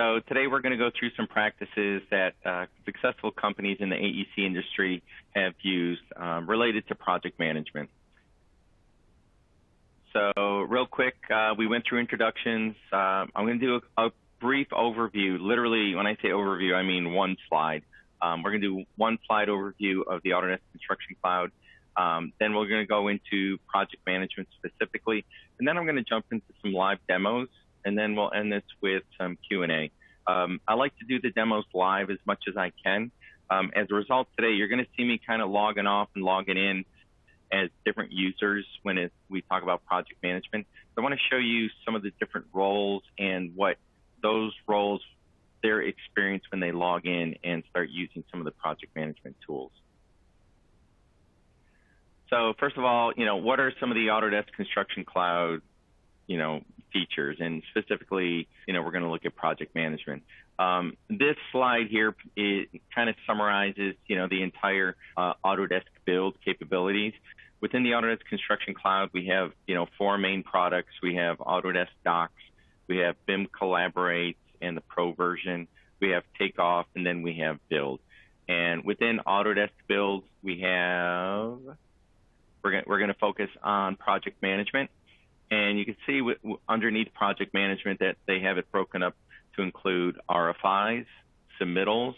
So today we're going to go through some practices that successful companies in the AEC industry have used related to project management. So real quick, we went through introductions. I'm going to do a brief overview. Literally, when I say overview, I mean one slide. We're going to do one slide overview of the Autodesk Construction Cloud. Then we're going to go into project management specifically. And then I'm going to jump into some live demos. And then we'll end this with some Q&A. I like to do the demos live as much as I can. As a result, today you're going to see me kind of logging off and logging in as different users when we talk about project management. So I want to show you some of the different roles and what those roles, their experience when they log in and start using some of the project management tools. So first of all, what are some of the Autodesk Construction Cloud features, and specifically, we're going to look at project management. This slide here, it kind of summarizes, the entire Autodesk build capabilities. Within the Autodesk Construction Cloud, we have, 4 main products. We have Autodesk Docs, we have BIM Collaborate and the Pro version, we have Takeoff, and then we have Build. And within Autodesk Build, we have, we're going to focus on project management. And you can see underneath project management that they have it broken up to include Rfis, submittals,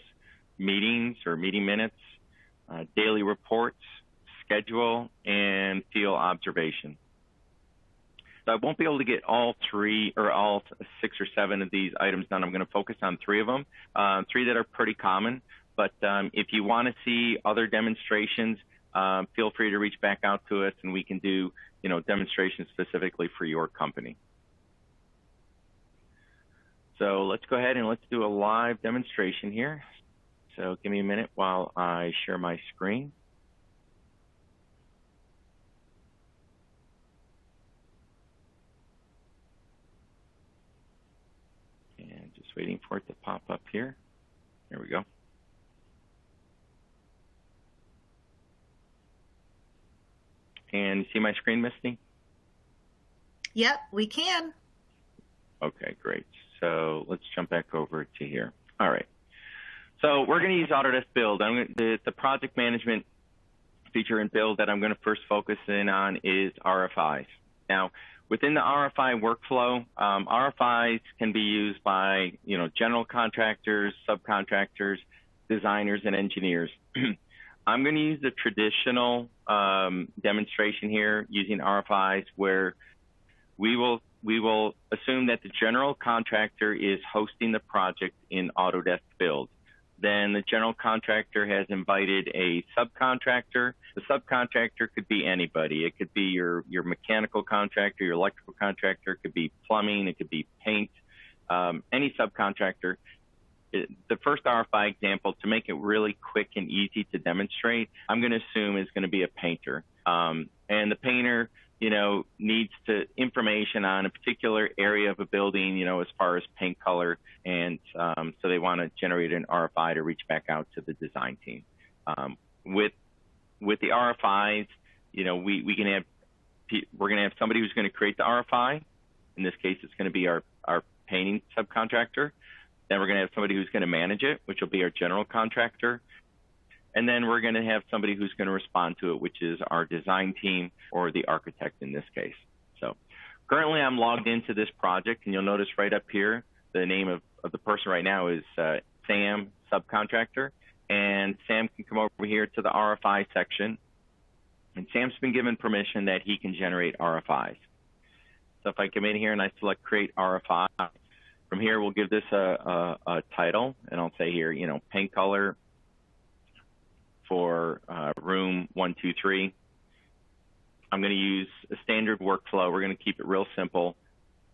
meetings or meeting minutes, daily reports, schedule, and field observation. So I won't be able to get all 3 or all 6 or 7 of these items done. I'm going to focus on 3 of them, 3 that are pretty common. But if you want to see other demonstrations, feel free to reach back out to us and we can do demonstrations specifically for your company. So let's go ahead and let's do a live demonstration here. So give me a minute while I share my screen. And just waiting for it to pop up here. There we go. And you see my screen, Misty? Yep, we can. Okay, great. So let's jump back over to here. All right. So we're going to use Autodesk Build. The project management feature in Build that I'm going to first focus in on is Rfis. Now, within the Rfi workflow, Rfis can be used by general contractors, subcontractors, designers, and engineers. I'm going to use the traditional demonstration here using Rfis, where we will assume that the general contractor is hosting the project in Autodesk Build. Then the general contractor has invited a subcontractor. The subcontractor could be anybody. It could be your mechanical contractor, your electrical contractor. It could be plumbing. It could be paint. Any subcontractor. The first RFI example, to make it really quick and easy to demonstrate, I'm going to assume is going to be a painter. And the painter, needs information on a particular area of a building, as far as paint color. And so they want to generate an RFI to reach back out to the design team. With the RFIs, we're going to have somebody who's going to create the RFI. In this case, it's going to be our painting subcontractor. Then we're going to have somebody who's going to manage it, which will be our general contractor. And then we're going to have somebody who's going to respond to it, which is our design team or the architect in this case. So currently I'm logged into this project, and you'll notice right up here, the name of the person right now is Sam, subcontractor. And Sam can come over here to the RFI section. And Sam's been given permission that he can generate RFIs. So if I come in here and I select Create RFI, from here, we'll give this a title, and I'll say here, paint color for room 123. I'm going to use a standard workflow. We're going to keep it real simple.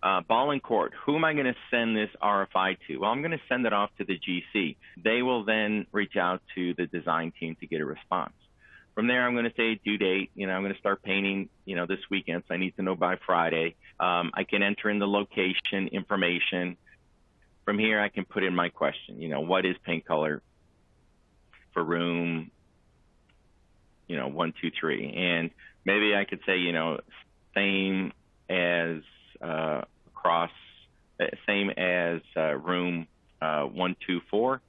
Ball and court, who am I going to send this RFI to? Well, I'm going to send it off to the GC. They will then reach out to the design team to get a response. From there, I'm going to say due date. I'm going to start painting, this weekend, so I need to know by Friday. I can enter in the location information. From here, I can put in my question, what is paint color for room, 123? And maybe I could say, same as room 124,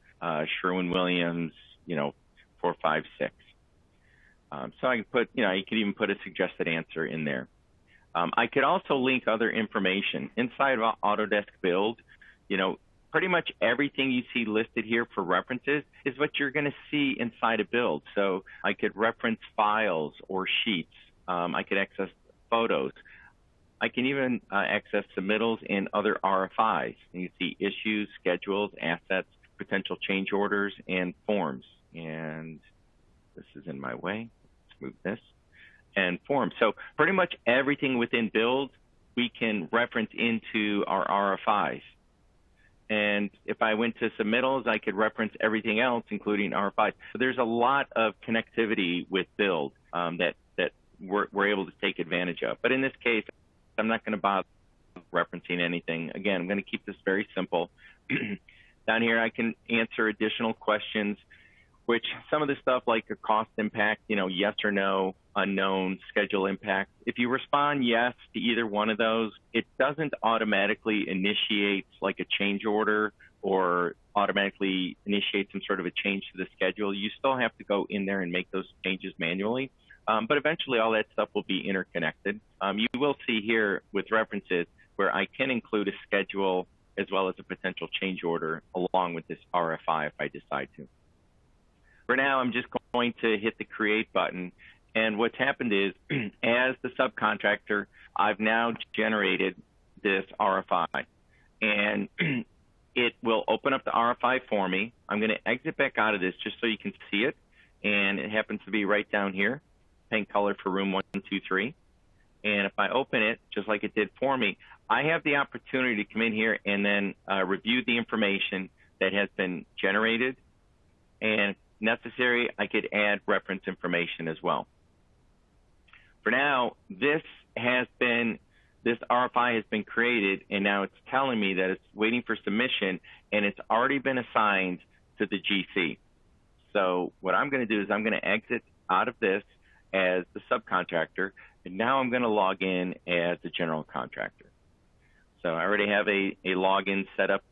Sherwin-Williams, 456. So I can put, you could even put a suggested answer in there. I could also link other information inside of Autodesk Build. Pretty much everything you see listed here for references is what you're going to see inside of Build. So I could reference files or sheets. I could access photos. I can even access submittals and other RFIs. And you see issues, schedules, assets, potential change orders, and forms. And this is in my way. Let's move this. And forms. So pretty much everything within Build we can reference into our RFIs. And if I went to submittals, I could reference everything else, including RFIs. So there's a lot of connectivity with Build that we're able to take advantage of. But in this case, I'm not going to bother referencing anything. Again, I'm going to keep this very simple. Down here, I can answer additional questions, which some of the stuff like a cost impact, yes or no, unknown, schedule impact. If you respond yes to either one of those, it doesn't automatically initiate like a change order or automatically initiate some sort of a change to the schedule. You still have to go in there and make those changes manually. But eventually all that stuff will be interconnected. You will see here with references where I can include a schedule as well as a potential change order along with this RFI if I decide to. For now, I'm just going to hit the create button. And what's happened is, as the subcontractor, I've now generated this RFI. And it will open up the RFI for me. I'm going to exit back out of this just so you can see it. And it happens to be right down here, paint color for room 123. And if I open it, just like it did for me, I have the opportunity to come in here and then review the information that has been generated. And necessary, I could add reference information as well. For now, this RFI has been created, and now it's telling me that it's waiting for submission, and it's already been assigned to the GC. So what I'm going to do is I'm going to exit out of this as the subcontractor, and now I'm going to log in as the general contractor. So I already have a login set up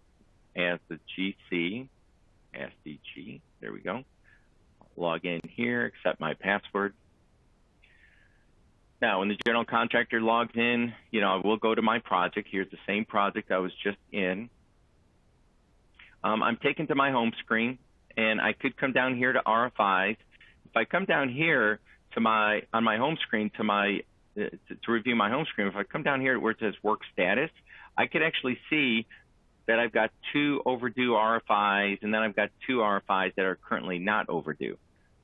as the GC, SDG. There we go. Log in here, accept my password. Now, when the general contractor logs in, I will go to my project. Here's the same project I was just in. I'm taken to my home screen, and I could come down here to RFIs. If I come down here to on my home screen to review my home screen, if I come down here where it says work status, I could actually see that I've got 2 overdue RFIs, and then I've got 2 RFIs that are currently not overdue.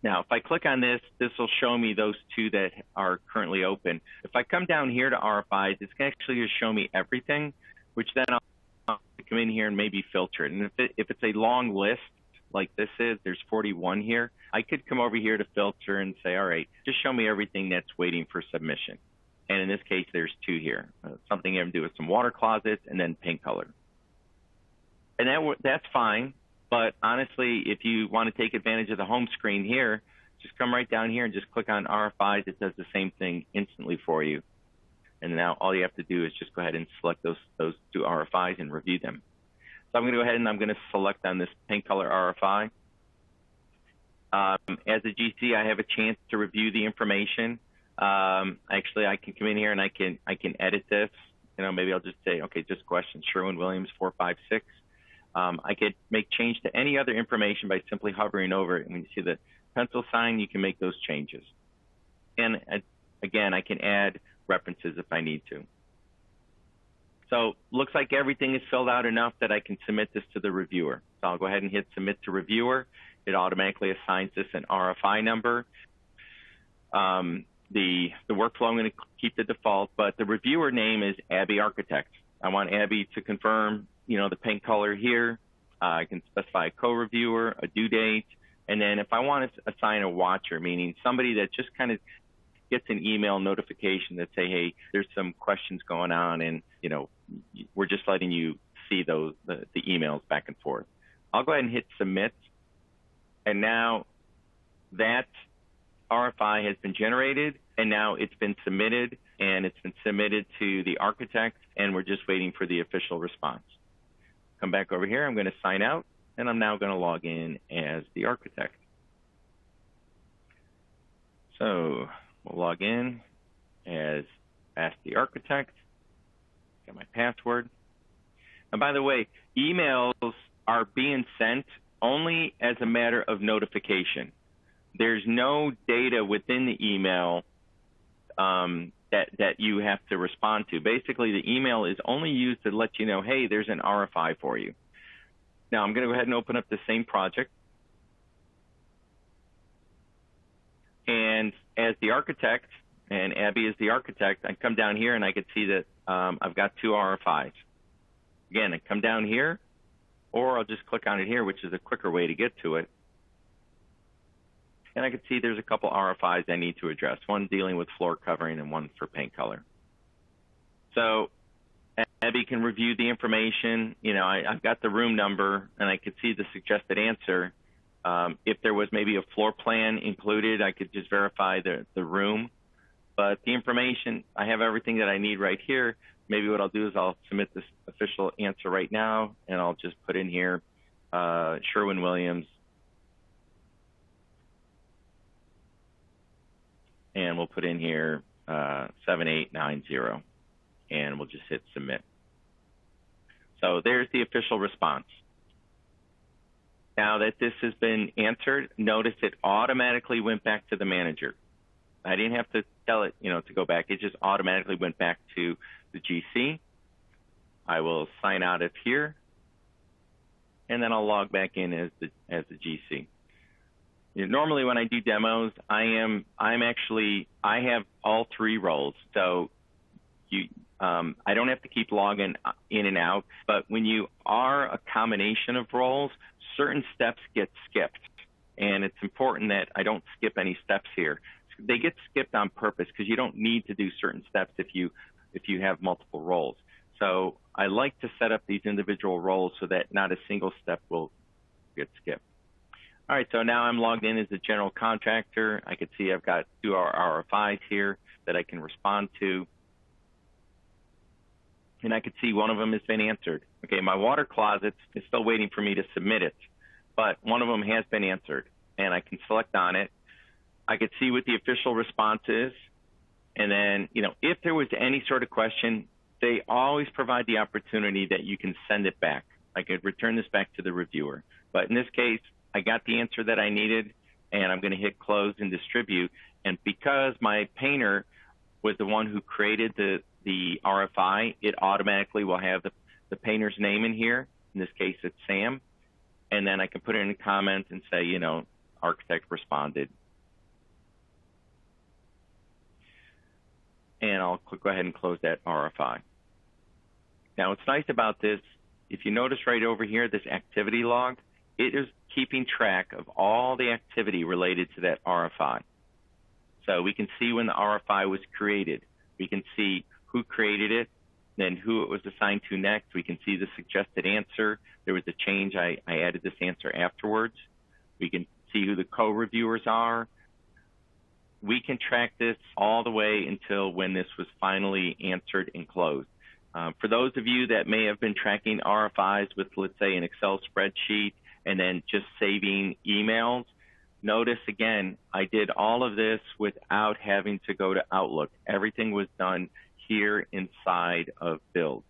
Now, if I click on this, this will show me those 2 that are currently open. If I come down here to RFIs, it's actually going to show me everything, which then I'll come in here and maybe filter it. And if it's a long list like this is, there's 41 here, I could come over here to filter and say, all right, just show me everything that's waiting for submission. And in this case, there's 2 here, something having to do with some water closets and then paint color. And that's fine. But honestly, if you want to take advantage of the home screen here, just come right down here and just click on RFIs. It does the same thing instantly for you. And now all you have to do is just go ahead and select those 2 RFIs and review them. So I'm going to go ahead and I'm going to select on this paint color RFI. As a GC, I have a chance to review the information. Actually, I can come in here and I can edit this. Maybe I'll just say, okay, just question Sherwin-Williams 456. I could make change to any other information by simply hovering over it. And when you see the pencil sign, you can make those changes. And again, I can add references if I need to. So looks like everything is filled out enough that I can submit this to the reviewer. So I'll go ahead and hit submit to reviewer. It automatically assigns this an RFI number. The workflow, I'm going to keep the default, but the reviewer name is Abby Architect. I want Abby to confirm the paint color here. I can specify a co-reviewer, a due date, and then if I want to assign a watcher, meaning somebody that just kind of gets an email notification that say, hey, there's some questions going on, and we're just letting you see the emails back and forth. I'll go ahead and hit submit, and now that RFI has been generated, and now it's been submitted, and it's been submitted to the architect, and we're just waiting for the official response. come back over here. I'm going to sign out, and I'm now going to log in as the architect. So we'll log in as Ask the Architect. Got my password. And by the way, emails are being sent only as a matter of notification. There's no data within the email that you have to respond to. Basically, the email is only used to let you know, hey, there's an RFI for you. Now, I'm going to go ahead and open up the same project. And as the architect, and Abby is the architect, I come down here and I can see that I've got 2 RFIs. Again, I come down here, or I'll just click on it here, which is a quicker way to get to it. And I can see there's a couple RFIs I need to address, one dealing with floor covering and one for paint color. So Abby can review the information. You know, I've got the room number, and I could see the suggested answer. If there was maybe a floor plan included, I could just verify the room. But the information, I have everything that I need right here. Maybe what I'll do is I'll submit this official answer right now, and I'll just put in here Sherwin-Williams. And we'll put in here 7890, and we'll just hit submit. So there's the official response. Now that this has been answered, notice it automatically went back to the manager. I didn't have to tell it, to go back. It just automatically went back to the GC. I will sign out of here, and then I'll log back in as the GC. Normally when I do demos, I have all 3 roles. So I don't have to keep logging in and out, but when you are a combination of roles, certain steps get skipped. And it's important that I don't skip any steps here. They get skipped on purpose because you don't need to do certain steps if you have multiple roles. So I like to set up these individual roles so that not a single step will get skipped. All right, so now I'm logged in as a general contractor. I can see I've got 2 RFIs here that I can respond to. And I can see one of them has been answered. Okay, my water closet is still waiting for me to submit it, but one of them has been answered. And I can select on it. I could see what the official response is. And then, if there was any sort of question, they always provide the opportunity that you can send it back. I could return this back to the reviewer. But in this case, I got the answer that I needed, and I'm going to hit close and distribute. And because my painter was the one who created the RFI, it automatically will have the painter's name in here. In this case, it's Sam. And then I can put it in a comment and say, architect responded. And I'll go ahead and close that RFI. Now, what's nice about this, if you notice right over here, this activity log, it is keeping track of all the activity related to that RFI. So we can see when the RFI was created. We can see who created it, then who it was assigned to next. We can see the suggested answer. There was a change. I added this answer afterwards. We can see who the co-reviewers are. We can track this all the way until when this was finally answered and closed. For those of you that may have been tracking RFIs with, let's say, an Excel spreadsheet and then just saving emails, notice again, I did all of this without having to go to Outlook. Everything was done here inside of Build.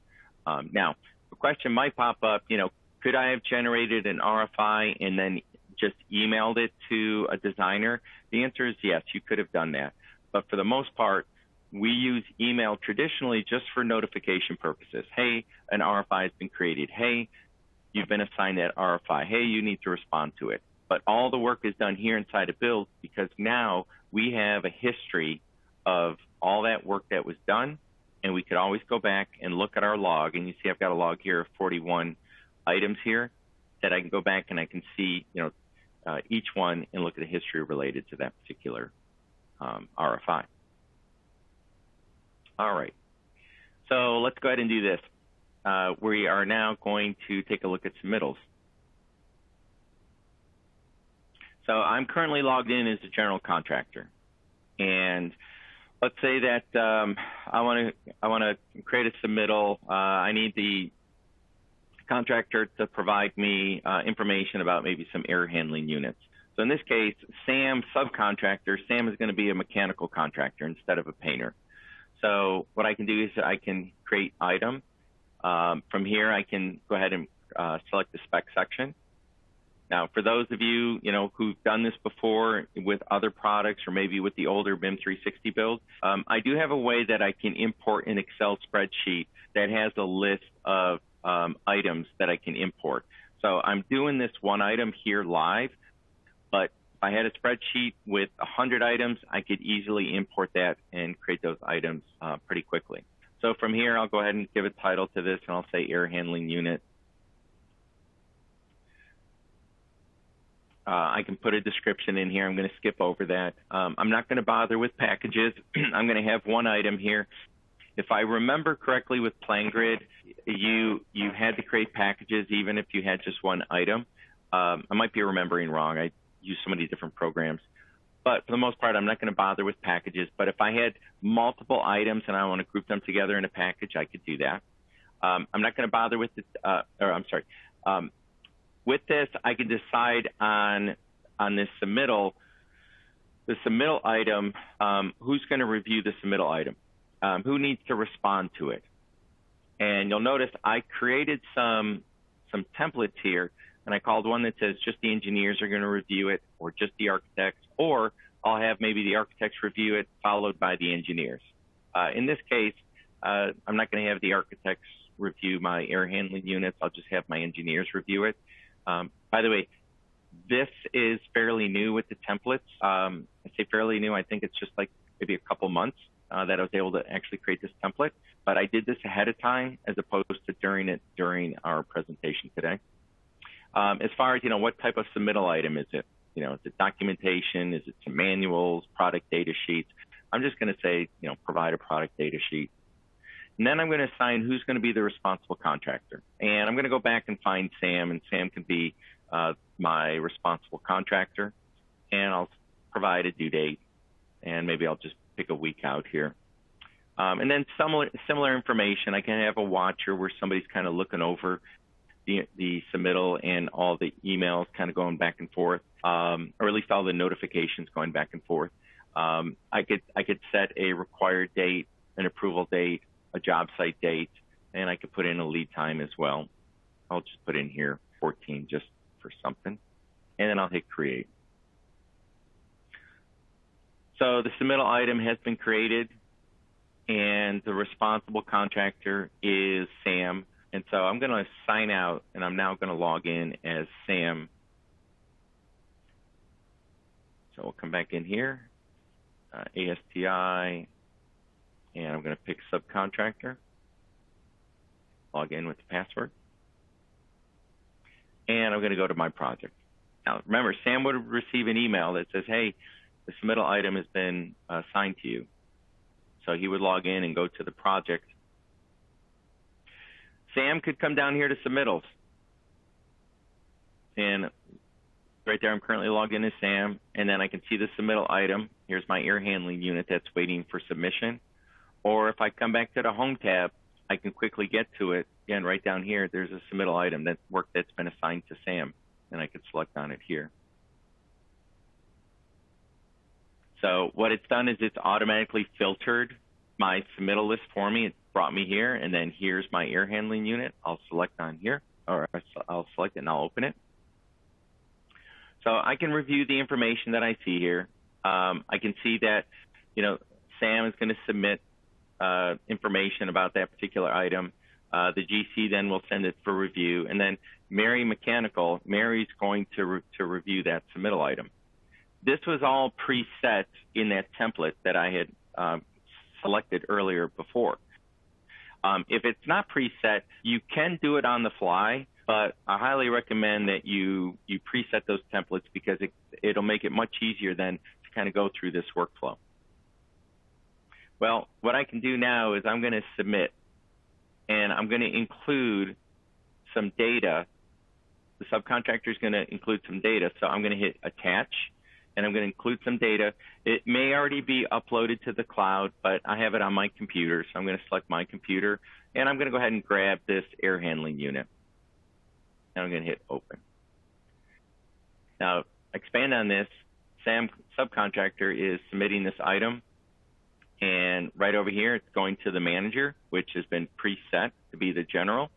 Now, the question might pop up, could I have generated an RFI and then just emailed it to a designer? The answer is yes, you could have done that. But for the most part, we use email traditionally just for notification purposes. Hey, an RFI has been created. Hey, you've been assigned that RFI. Hey, you need to respond to it. But all the work is done here inside of Build because now we have a history of all that work that was done, and we could always go back and look at our log. And you see I've got a log here of 41 items here that I can go back and I can see, each one and look at the history related to that particular RFI. All right, so let's go ahead and do this. We are now going to take a look at submittals. So I'm currently logged in as a general contractor, and let's say that I want to create a submittal. I need the contractor to provide me information about maybe some air handling units. So in this case, Sam subcontractor, Sam is going to be a mechanical contractor instead of a painter. So what I can do is I can create item. From here, I can go ahead and select the spec section. Now, for those of you, who've done this before with other products or maybe with the older BIM 360 build, I do have a way that I can import an Excel spreadsheet that has a list of items that I can import. So I'm doing this one item here live, but if I had a spreadsheet with 100 items, I could easily import that and create those items pretty quickly. So from here, I'll go ahead and give a title to this, and I'll say air handling unit. I can put a description in here. I'm going to skip over that. I'm not going to bother with packages. I'm going to have one item here. If I remember correctly with PlanGrid, you had to create packages even if you had just one item. I might be remembering wrong. I use so many different programs. But for the most part, I'm not going to bother with packages. But if I had multiple items and I want to group them together in a package, I could do that. I'm not going to bother with with this, I can decide on this submittal, the submittal item, who's going to review the submittal item, who needs to respond to it. And you'll notice I created some templates here, and I called one that says just the engineers are going to review it, or just the architects, or I'll have maybe the architects review it followed by the engineers. In this case, I'm not going to have the architects review my air handling units. I'll just have my engineers review it. By the way, this is fairly new with the templates. I say fairly new. I think it's just like maybe a couple months that I was able to actually create this template. But I did this ahead of time as opposed to during our presentation today. As far as, what type of submittal item is it? Is it documentation? Is it some manuals, product data sheets? I'm just going to say, provide a product data sheet. And then I'm going to assign who's going to be the responsible contractor. And I'm going to go back and find Sam, and Sam can be my responsible contractor. And I'll provide a due date, and maybe I'll just pick a week out here. And then similar information. I can have a watcher where somebody's kind of looking over the submittal and all the emails kind of going back and forth, or at least all the notifications going back and forth. I could set a required date, an approval date, a job site date, and I could put in a lead time as well. I'll just put in here 14 just for something, and then I'll hit create. So the submittal item has been created, and the responsible contractor is Sam. And so I'm going to sign out, and I'm now going to log in as Sam. So we'll come back in here, ASTI, and I'm going to pick subcontractor, log in with the password, and I'm going to go to my project. Now, remember, Sam would receive an email that says, hey, the submittal item has been assigned to you. So he would log in and go to the project. Sam could come down here to submittals. And right there, I'm currently logged in as Sam, and then I can see the submittal item. Here's my air handling unit that's waiting for submission. Or if I come back to the Home tab, I can quickly get to it. Again, right down here, there's a submittal item, that work that's been assigned to Sam, and I could select on it here. So what it's done is it's automatically filtered my submittal list for me. It brought me here, and then here's my air handling unit. I'll select on here, or I'll select it and I'll open it. So I can review the information that I see here. I can see that, Sam is going to submit information about that particular item. The GC then will send it for review, and then Mary's going to review that submittal item. This was all preset in that template that I had selected earlier before. If it's not preset, you can do it on the fly, but I highly recommend that you preset those templates because it'll make it much easier then to kind of go through this workflow. Well, what I can do now is I'm going to submit, and I'm going to include some data. The subcontractor is going to include some data, so I'm going to hit attach, and I'm going to include some data. It may already be uploaded to the cloud, but I have it on my computer, so I'm going to select my computer, and I'm going to go ahead and grab this air handling unit. and I'm going to hit open. Now, expand on this. Sam subcontractor is submitting this item, and right over here it's going to the manager, which has been preset to be the general.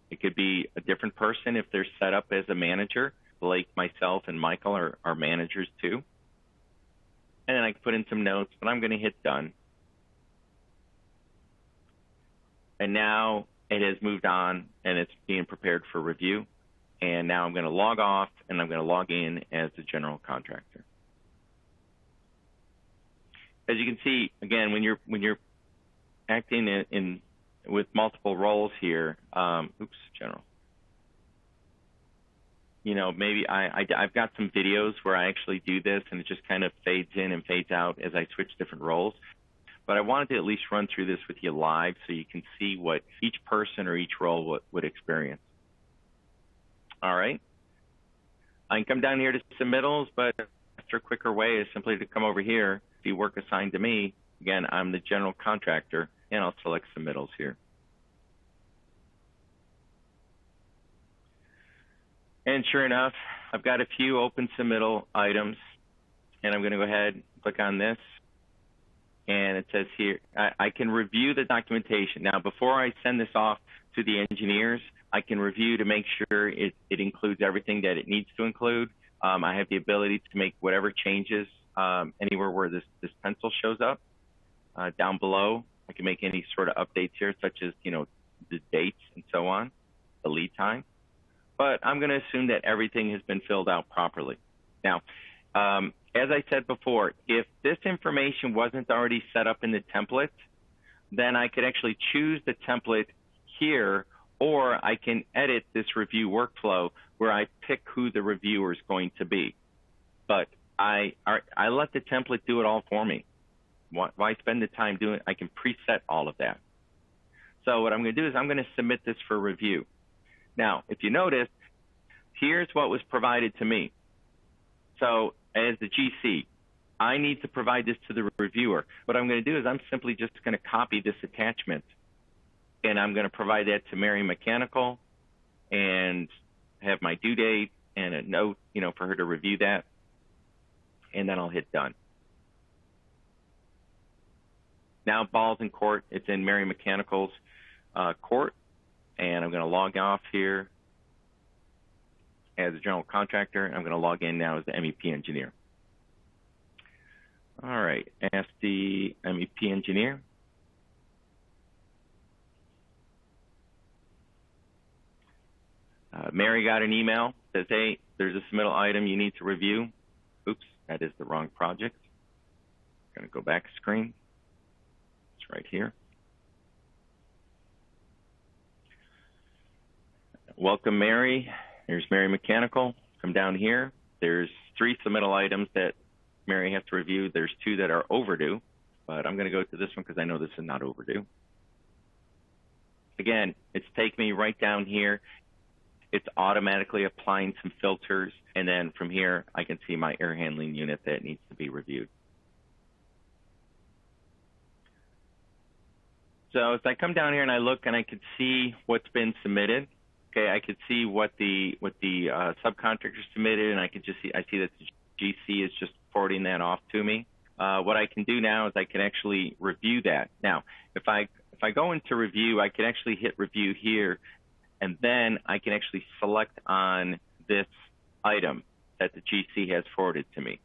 It could be a different person if they're set up as a manager. Blake, myself, and Michael are managers too. And then I can put in some notes, but I'm going to hit done. And now it has moved on, and it's being prepared for review. And now I'm going to log off, and I'm going to log in as the general contractor. As you can see, again, when you're acting with multiple roles here, general. You know, maybe I've got some videos where I actually do this, and it just kind of fades in and fades out as I switch different roles. But I wanted to at least run through this with you live so you can see what each person or each role would experience. All right. I can come down here to Submittals, but a quicker way is simply to come over here. The work assigned to me, again, I'm the general contractor, and I'll select Submittals here. And sure enough, I've got a few open submittal items, and I'm going to go ahead and click on this. And it says here, I can review the documentation. Now, before I send this off to the engineers, I can review to make sure it includes everything that it needs to include. I have the ability to make whatever changes anywhere where this pencil shows up. Down below, I can make any sort of updates here, such as, you know, the dates and so on, the lead time. But I'm going to assume that everything has been filled out properly. Now, as I said before, if this information wasn't already set up in the template, then I could actually choose the template here, or I can edit this review workflow where I pick who the reviewer is going to be. But I let the template do it all for me. Why spend the time doing it? I can preset all of that. So what I'm going to do is I'm going to submit this for review. Now, if you notice, here's what was provided to me. So as the GC, I need to provide this to the reviewer. What I'm going to do is I'm simply just going to copy this attachment, and I'm going to provide that to Mary Mechanical and have my due date and a note, you know, for her to review that, and then I'll hit done. Now, ball's in court. It's in Mary Mechanical's court, and I'm going to log off here as a general contractor. I'm going to log in now as the MEP engineer. All right, ask the MEP engineer. Mary got an email, says, hey, there's a submittal item you need to review. Oops, that is the wrong project. I'm going to go back a screen. It's right here. Welcome, Mary. There's Mary Mechanical. Come down here. There's 3 submittal items that Mary has to review. There's 2 that are overdue, but I'm going to go to this one because I know this is not overdue. Again, it's taking me right down here. It's automatically applying some filters, and then from here, I can see my air handling unit that needs to be reviewed. So as I come down here and I look and I can see what's been submitted, okay, I could see what the subcontractor submitted, and I see that the GC is just forwarding that off to me. What I can do now is I can actually review that. Now, if I go into review, I can actually hit review here, and then I can actually select on this item that the GC has forwarded to me,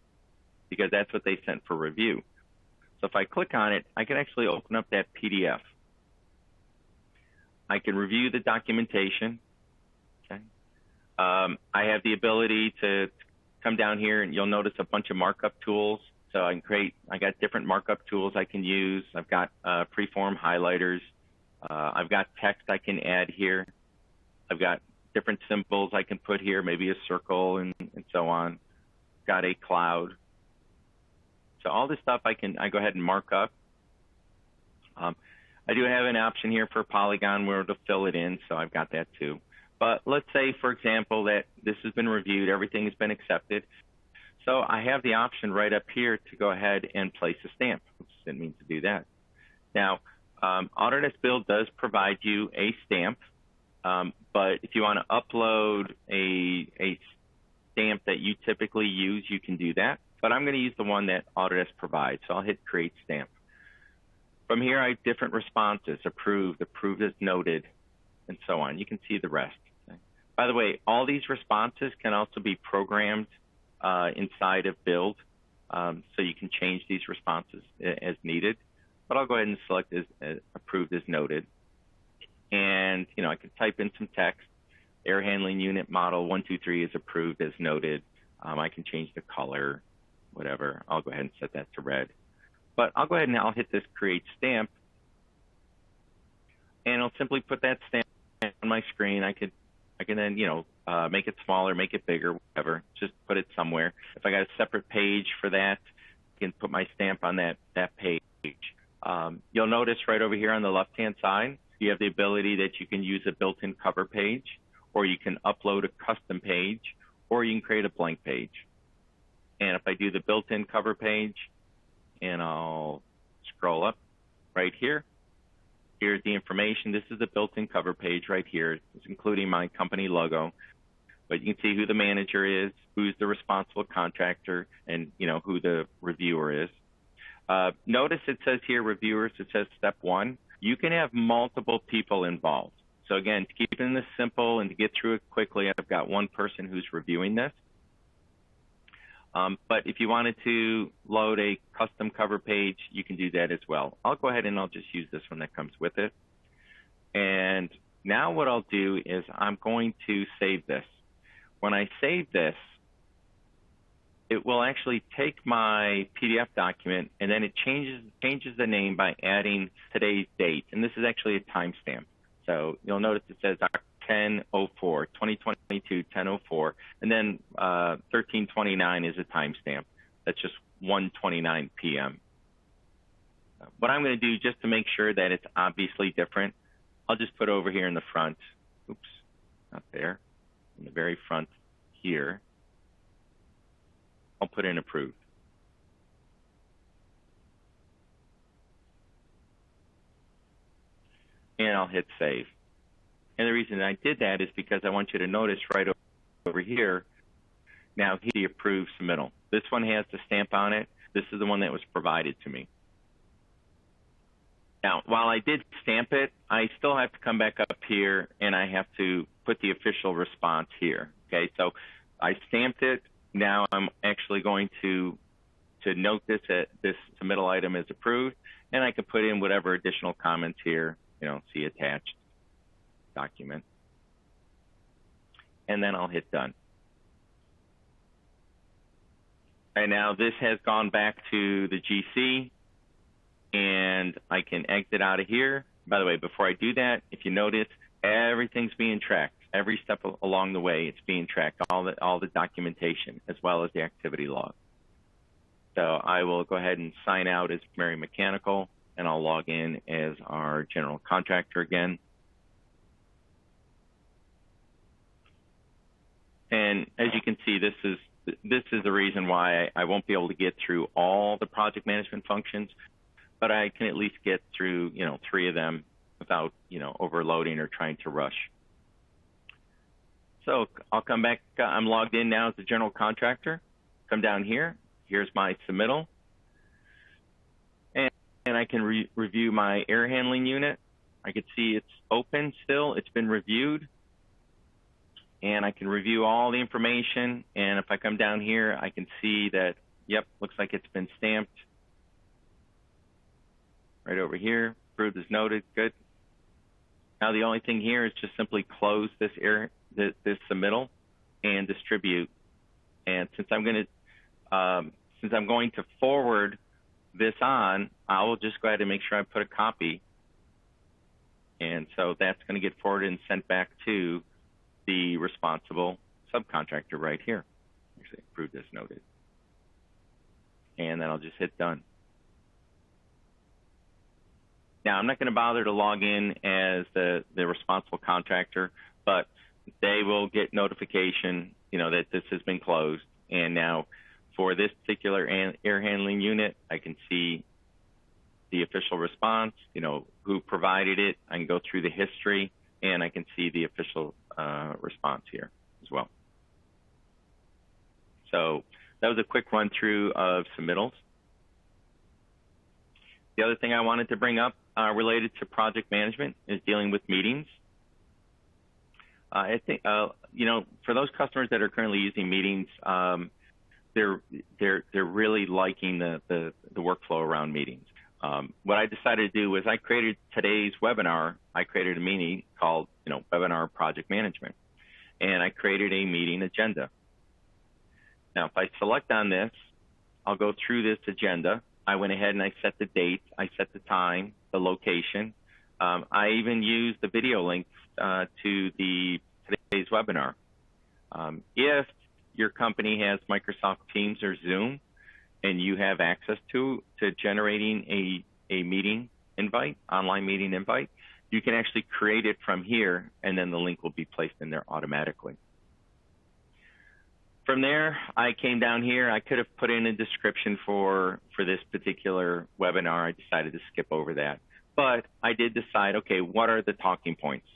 because that's what they sent for review. So if I click on it, I can actually open up that PDF. I can review the documentation. Okay. I have the ability to come down here, and you'll notice a bunch of markup tools. So I got different markup tools I can use. I've got preform highlighters. I've got text I can add here. I've got different symbols I can put here, maybe a circle and so on. Got a cloud. So all this stuff I go ahead and mark up. I do have an option here for Polygon where to fill it in, so I've got that too. But let's say, for example, that this has been reviewed, everything has been accepted. So I have the option right up here to go ahead and place a stamp. Oops, didn't mean to do that. Now, Autodesk Build does provide you a stamp. But if you want to upload a stamp that you typically use, you can do that. But I'm going to use the one that Autodesk provides. So I'll hit Create Stamp. From here, I have different responses: approved, approved as noted, and so on. You can see the rest. Okay. By the way, all these responses can also be programmed inside of Build, so you can change these responses as needed. But I'll go ahead and select as approved as noted. And I can type in some text. Air handling unit model 123 is approved as noted. I can change the color, whatever. I'll go ahead and set that to red. But I'll go ahead and I'll hit this Create Stamp, and it'll simply put that stamp on my screen. I can then make it smaller, make it bigger, whatever. Just put it somewhere. If I got a separate page for that, I can put my stamp on that page. You'll notice right over here on the left-hand side, you have the ability that you can use a built-in cover page, or you can upload a custom page, or you can create a blank page. And if I do the built-in cover page, and I'll scroll up right here, here's the information. This is the built-in cover page right here. It's including my company logo. But you can see who the manager is, who's the responsible contractor, and who the reviewer is. Notice it says here, reviewers, it says step 1. You can have multiple people involved. So again, to keep this simple and to get through it quickly, I've got one person who's reviewing this. But if you wanted to load a custom cover page, you can do that as well. I'll go ahead and I'll just use this one that comes with it. And now what I'll do is I'm going to save this. When I save this, it will actually take my PDF document, and then it changes the name by adding today's date. And this is actually a timestamp. So you'll notice it says 10/04, 2022, 10/04, and then 13/29 is a timestamp. That's just 1:29 p.m. What I'm going to do, just to make sure that it's obviously different, I'll just put over here in the front. Oops, not there. In the very front here, I'll put in approved. And I'll hit save. And the reason I did that is because I want you to notice right over here, now the approved submittal. This one has the stamp on it. This is the one that was provided to me. Now, while I did stamp it, I still have to come back up here and I have to put the official response here. Okay, so I stamped it. Now I'm actually going to note this submittal item is approved, and I can put in whatever additional comments here, see attached document. And then I'll hit done. And now this has gone back to the GC, and I can exit out of here. By the way, before I do that, if you notice, everything's being tracked. Every step along the way, it's being tracked, all the documentation, as well as the activity log. So I will go ahead and sign out as Mary Mechanical, and I'll log in as our general contractor again. And as you can see, this is the reason why I won't be able to get through all the project management functions, but I can at least get through 3 of them without overloading or trying to rush. So I'll come back. I'm logged in now as the general contractor. Come down here. Here's my submittal. And I can review my air handling unit. I can see it's open still. It's been reviewed. And I can review all the information. And if I come down here, I can see that, yep, looks like it's been stamped. Right over here. Approved as noted. Good. Now the only thing here is just simply close this submittal and distribute. And since I'm going to forward this on, I will just go ahead and make sure I put a copy. And so that's going to get forwarded and sent back to the responsible subcontractor right here. Actually, approved as noted. And then I'll just hit done. Now, I'm not going to bother to log in as the responsible contractor, but they will get notification, that this has been closed. And now for this particular air handling unit, I can see the official response, who provided it. I can go through the history and I can see the official response here as well. So that was a quick run through of submittals. The other thing I wanted to bring up related to project management is dealing with meetings. I think you know, for those customers that are currently using meetings, they're really liking the workflow around meetings. What I decided to do was I created today's webinar. I created a meeting called, you know, Webinar Project Management, and I created a meeting agenda. Now, if I select on this, I'll go through this agenda. I went ahead and I set the date, I set the time, the location. I even used the video links to today's webinar. If your company has Microsoft Teams or Zoom and you have access to generating a meeting invite, online meeting invite, you can actually create it from here, and then the link will be placed in there automatically. From there, I came down here. I could have put in a description for this particular webinar. I decided to skip over that. But I did decide, okay, what are the talking points?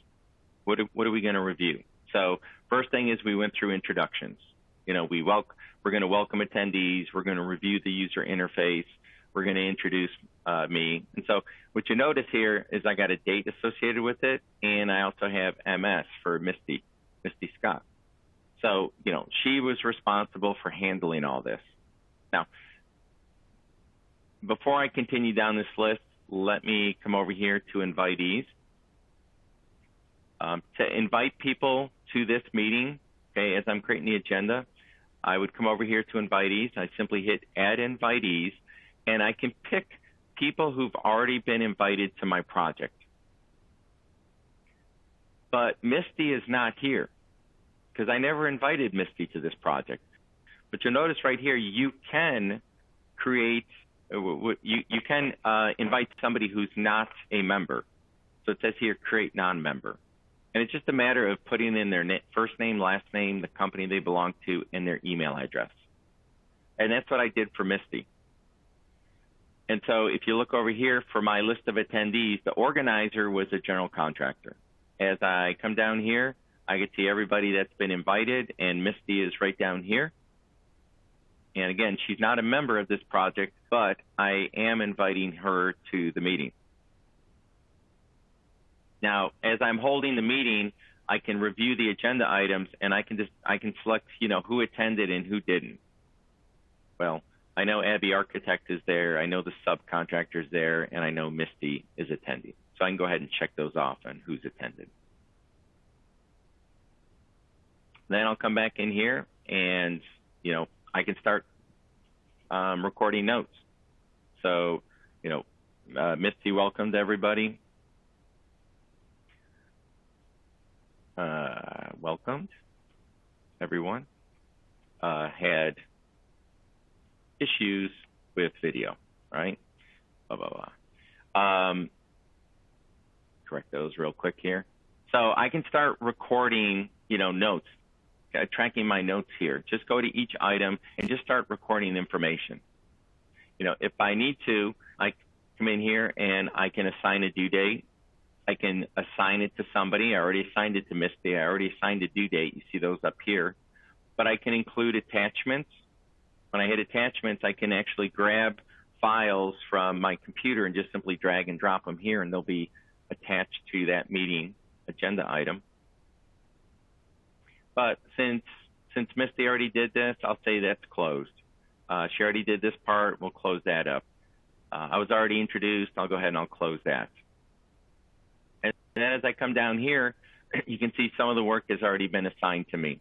What are we going to review? So first thing is we went through introductions. You know, we're going to welcome attendees. We're going to review the user interface. We're going to introduce me. And so what you notice here is I got a date associated with it, and I also have MS for Misty Scott. So, you know, she was responsible for handling all this. Now, before I continue down this list, let me come over here to invitees. To invite people to this meeting, okay, as I'm creating the agenda, I would come over here to invitees. I simply hit add invitees, and I can pick people who've already been invited to my project. But Misty is not here, because I never invited Misty to this project. But you'll notice right here, you can create, you can invite somebody who's not a member. So it says here, create non-member. And it's just a matter of putting in their first name, last name, the company they belong to, and their email address. And that's what I did for Misty. And so if you look over here for my list of attendees, the organizer was a general contractor. As I come down here, I can see everybody that's been invited, and Misty is right down here. And again, she's not a member of this project, but I am inviting her to the meeting. Now, as I'm holding the meeting, I can review the agenda items, and I can select, you know, who attended and who didn't. Well, I know Abby Architect is there, I know the subcontractor is there, and I know Misty is attending. So I can go ahead and check those off on who's attended. Then I'll come back in here, and, you know, I can start recording notes. So, you know, Misty welcomed everybody. Welcomed everyone. Had issues with video, right? Blah, blah, blah. Correct those real quick here. So I can start recording, you know, notes, tracking my notes here. Just go to each item and just start recording information. You know, if I need to, I come in here and I can assign a due date. I can assign it to somebody. I already assigned it to Misty. I already assigned a due date. You see those up here. But I can include attachments. When I hit attachments, I can actually grab files from my computer and just simply drag and drop them here, and they'll be attached to that meeting agenda item. But since Misty already did this, I'll say that's closed. She already did this part. We'll close that up. I was already introduced. I'll go ahead and I'll close that. And then as I come down here, you can see some of the work has already been assigned to me.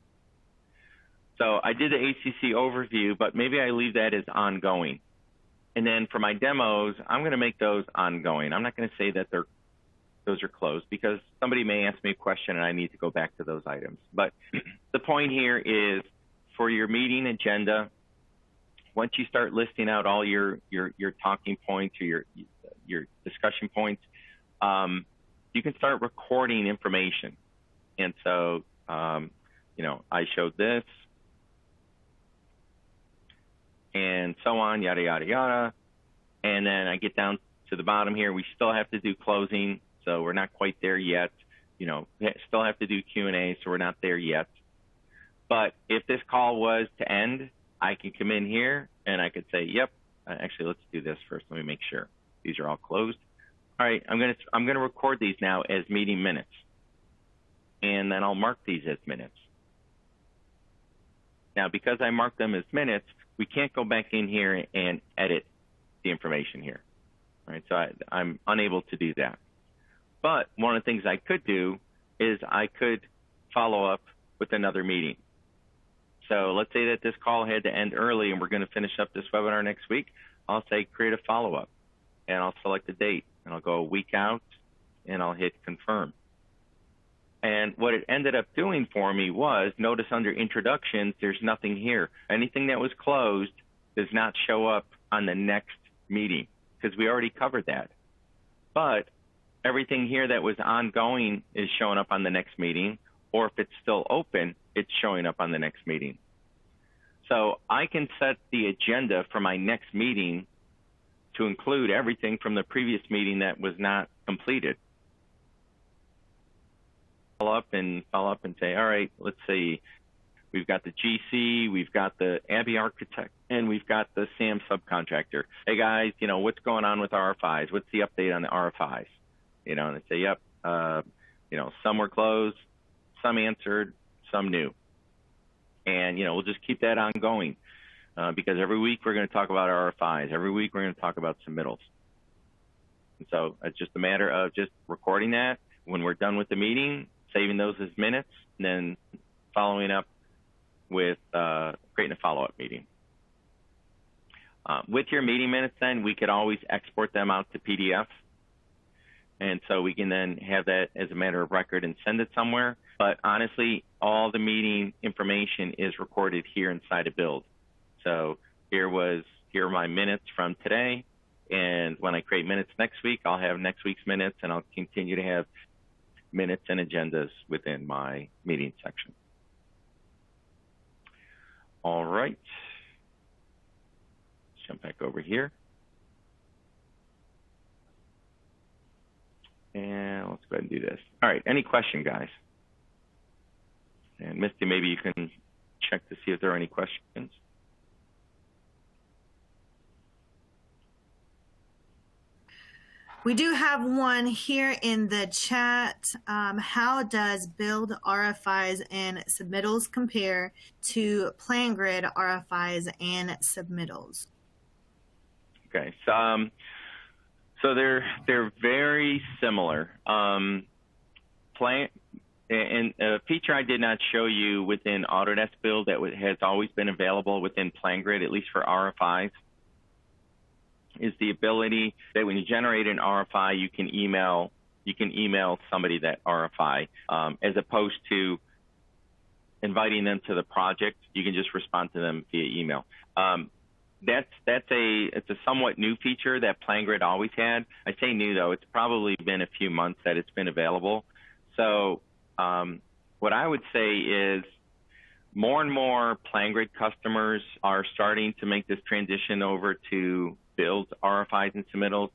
So I did the ACC overview, but maybe I leave that as ongoing. And then for my demos, I'm going to make those ongoing. I'm not going to say that those are closed, because somebody may ask me a question and I need to go back to those items. But the point here is, for your meeting agenda, once you start listing out all your talking points or your discussion points, you can start recording information. And so, you know, I showed this, and so on, yada, yada, yada. And then I get down to the bottom here. We still have to do closing, so we're not quite there yet. still have to do Q&A, so we're not there yet. But if this call was to end, I can come in here and I could say, yep, actually, let's do this first. Let me make sure these are all closed. All right, I'm gonna record these now as meeting minutes, and then I'll mark these as minutes. Now, because I marked them as minutes, we can't go back in here and edit the information here. All right, so I'm unable to do that. But one of the things I could do is I could follow up with another meeting. So let's say that this call had to end early and we're going to finish up this webinar next week. I'll say create a follow-up, and I'll select a date, and I'll go a week out, and I'll hit confirm. And what it ended up doing for me was, notice under introductions, there's nothing here. Anything that was closed does not show up on the next meeting because we already covered that. But everything here that was ongoing is showing up on the next meeting, or if it's still open, it's showing up on the next meeting. So I can set the agenda for my next meeting to include everything from the previous meeting that was not completed. Follow up and say, all right, let's see, we've got the GC, we've got the Abby architect, and we've got the SAM subcontractor. Hey guys, what's going on with Rfis? What's the update on the Rfis? And they say, yep, some were closed, some answered, some new. And, we'll just keep that ongoing because every week we're going to talk about Rfis. Every week we're going to talk about submittals. And so it's just a matter of just recording that when we're done with the meeting, saving those as minutes, and then following up with creating a follow-up meeting. With your meeting minutes then, we could always export them out to PDF. And so we can then have that as a matter of record and send it somewhere. But honestly, all the meeting information is recorded here inside of Build. So here are my minutes from today. And when I create minutes next week, I'll have next week's minutes, and I'll continue to have minutes and agendas within my meeting section. All right. Let's jump back over here. And let's go ahead and do this. All right, any question, guys? And Misty, maybe you can check to see if there are any questions. We do have one here in the chat. How does Build Rfis and Submittals compare to PlanGrid Rfis and Submittals? Okay, so they're very similar. And a feature I did not show you within Autodesk Build that has always been available within PlanGrid, at least for Rfis, is the ability that when you generate an RFI, you can email somebody that RFI, as opposed to inviting them to the project. You can just respond to them via email. It's a somewhat new feature that PlanGrid always had. I say new though; it's probably been a few months that it's been available. So what I would say is more and more PlanGrid customers are starting to make this transition over to Build Rfis and Submittals,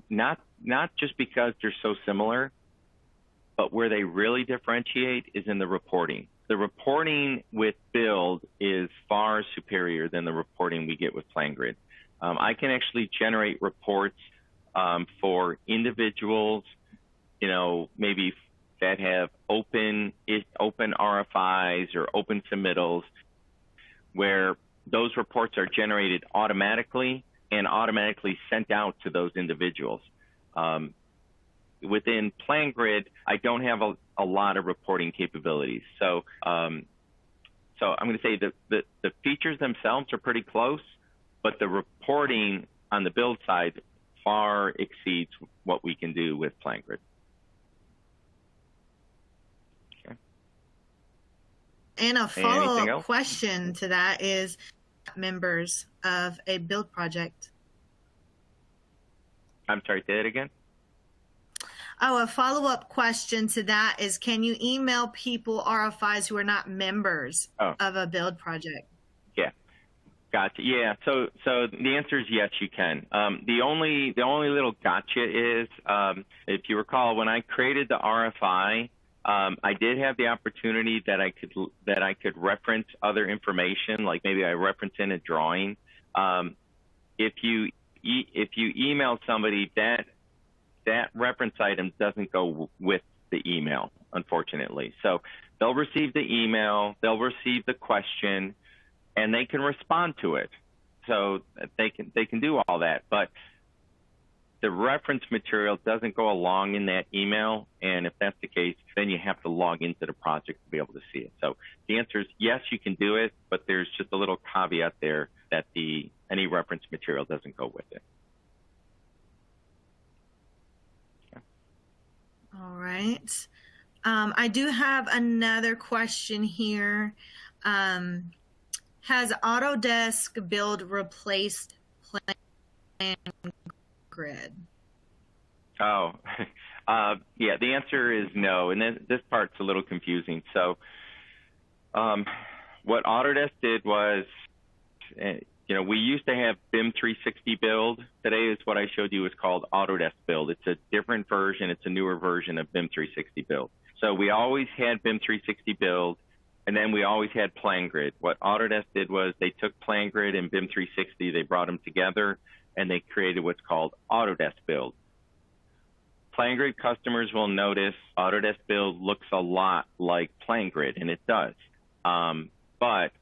not just because they're so similar, but where they really differentiate is in the reporting. The reporting with Build is far superior than the reporting we get with PlanGrid. I can actually generate reports for individuals, maybe that have open Rfis or open submittals, where those reports are generated automatically and automatically sent out to those individuals. Within PlanGrid, I don't have a lot of reporting capabilities. So I'm going to say the features themselves are pretty close, but the reporting on the Build side far exceeds what we can do with PlanGrid. Okay. And a follow-up question to that is members of a Build project. I'm sorry, say that again? Oh, a follow-up question to that is, can you email people, RFIs, who are not members of a Build project? Yeah, Gotcha. Yeah. So the answer is yes, you can. The only little gotcha is, if you recall, when I created the RFI, I did have the opportunity that I could reference other information, like maybe I reference in a drawing. If you email somebody, that reference item doesn't go with the email, unfortunately. So they'll receive the email, they'll receive the question, and they can respond to it. So they can do all that, but the reference material doesn't go along in that email, and if that's the case, then you have to log into the project to be able to see it. So the answer is yes, you can do it, but there's just a little caveat there that any reference material doesn't go with it. Okay. All right. I do have another question here. Has Autodesk Build replaced PlanGrid? Oh, yeah, the answer is no, and this part's a little confusing. So what Autodesk did was, we used to have BIM 360 Build. Today is what I showed you is called Autodesk Build. It's a different version. It's a newer version of BIM 360 Build. So we always had BIM 360 Build, and then we always had PlanGrid. What Autodesk did was they took PlanGrid and BIM 360, they brought them together, and they created what's called Autodesk Build. PlanGrid customers will notice Autodesk Build looks a lot like PlanGrid, and it does. But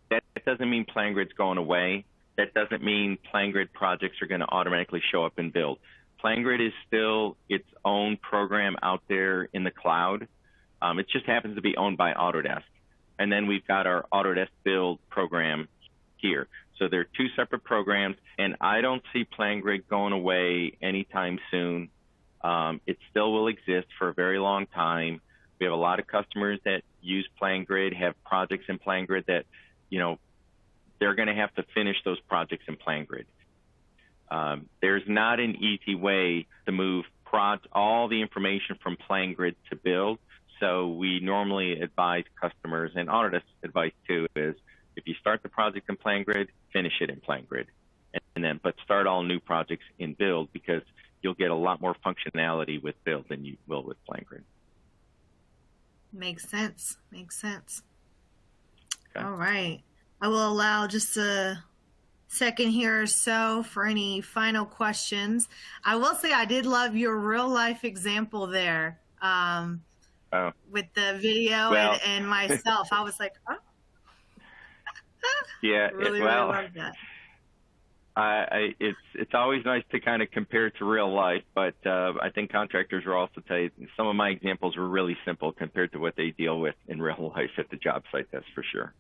that doesn't mean PlanGrid's going away. That doesn't mean PlanGrid projects are going to automatically show up in Build. PlanGrid is still its own program out there in the cloud. It just happens to be owned by Autodesk. And then we've got our Autodesk Build program here. So they're two separate programs, and I don't see PlanGrid going away anytime soon. It still will exist for a very long time. We have a lot of customers that use PlanGrid, have projects in PlanGrid that, they're going to have to finish those projects in PlanGrid. There's not an easy way to move all the information from PlanGrid to Build. So we normally advise customers, and Autodesk advice too, is if you start the project in PlanGrid, finish it in PlanGrid, but start all new projects in Build, because you'll get a lot more functionality with Build than you will with PlanGrid. Makes sense. Makes sense. Okay. All right. I will allow just a second here or so for any final questions. I will say I did love your real life example there with the video and myself. I was like, oh. Yeah, really love that. It's always nice to kind of compare to real life, but I think contractors will also tell you some of my examples were really simple compared to what they deal with in real life at the job site, that's for sure.